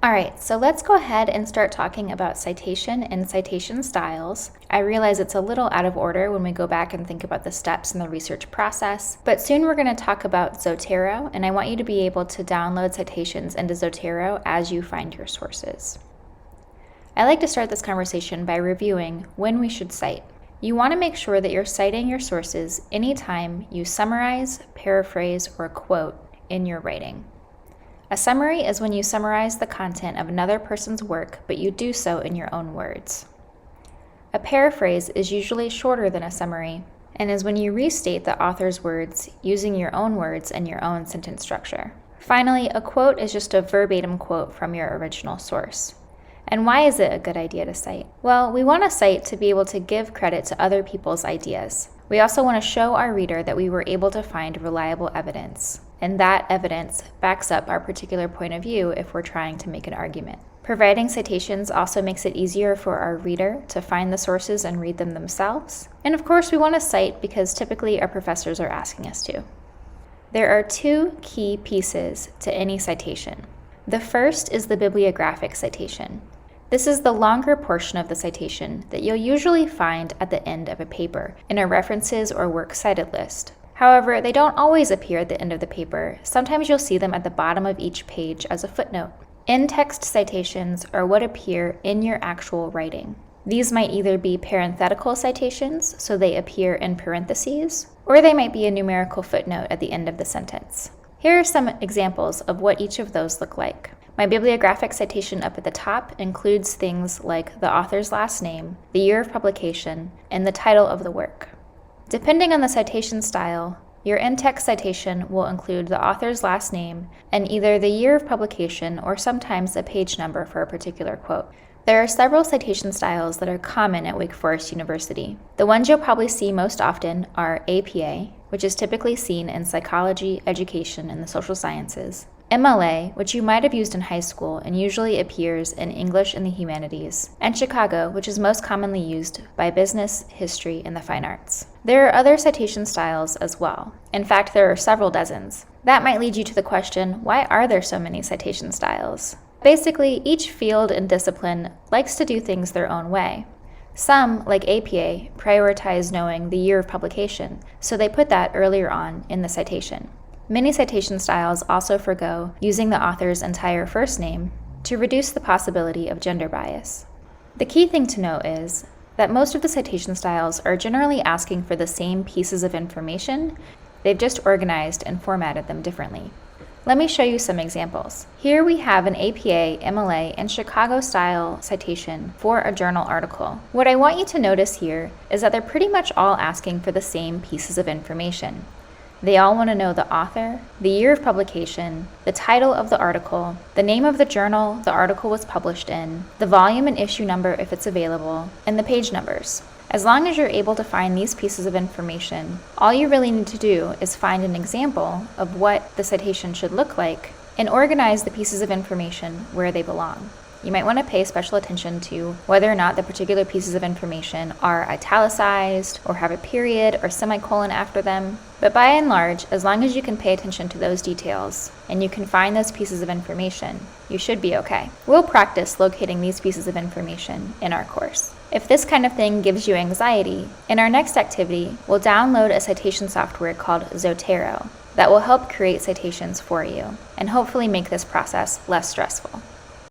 Alright, so let's go ahead and start talking about citation and citation styles. I realize it's a little out of order when we go back and think about the steps in the research process, but soon we're going to talk about Zotero, and I want you to be able to download citations into Zotero as you find your sources. I like to start this conversation by reviewing when we should cite. You want to make sure that you're citing your sources anytime you summarize, paraphrase, or quote in your writing. A summary is when you summarize the content of another person's work, but you do so in your own words. A paraphrase is usually shorter than a summary and is when you restate the author's words using your own words and your own sentence structure. Finally, a quote is just a verbatim quote from your original source. And why is it a good idea to cite? Well, we want to cite to be able to give credit to other people's ideas. We also want to show our reader that we were able to find reliable evidence, and that evidence backs up our particular point of view if we're trying to make an argument. Providing citations also makes it easier for our reader to find the sources and read them themselves. And of course, we want to cite because typically our professors are asking us to. There are two key pieces to any citation. The first is the bibliographic citation. This is the longer portion of the citation that you'll usually find at the end of a paper in a references or works cited list. However, they don't always appear at the end of the paper. Sometimes you'll see them at the bottom of each page as a footnote. In-text citations are what appear in your actual writing. These might either be parenthetical citations, so they appear in parentheses, or they might be a numerical footnote at the end of the sentence. Here are some examples of what each of those look like. My bibliographic citation up at the top includes things like the author's last name, the year of publication, and the title of the work. Depending on the citation style, your in-text citation will include the author's last name and either the year of publication or sometimes a page number for a particular quote. There are several citation styles that are common at Wake Forest University. The ones you'll probably see most often are APA, which is typically seen in psychology, education, and the social sciences, MLA, which you might have used in high school and usually appears in English and the humanities, and Chicago, which is most commonly used by business, history, and the fine arts. There are other citation styles as well. In fact, there are several dozens. That might lead you to the question, why are there so many citation styles? Basically, each field and discipline likes to do things their own way. Some, like APA, prioritize knowing the year of publication, so they put that earlier on in the citation. Many citation styles also forgo using the author's entire first name to reduce the possibility of gender bias. The key thing to note is that most of the citation styles are generally asking for the same pieces of information, they've just organized and formatted them differently. Let me show you some examples. Here we have an APA, MLA, and Chicago-style citation for a journal article. What I want you to notice here is that they're pretty much all asking for the same pieces of information. They all want to know the author, the year of publication, the title of the article, the name of the journal the article was published in, the volume and issue number if it's available, and the page numbers. As long as you're able to find these pieces of information, all you really need to do is find an example of what the citation should look like and organize the pieces of information where they belong. You might want to pay special attention to whether or not the particular pieces of information are italicized or have a period or semicolon after them. But by and large, as long as you can pay attention to those details and you can find those pieces of information, you should be okay. We'll practice locating these pieces of information in our course. If this kind of thing gives you anxiety, in our next activity, we'll download a citation software called Zotero that will help create citations for you and hopefully make this process less stressful.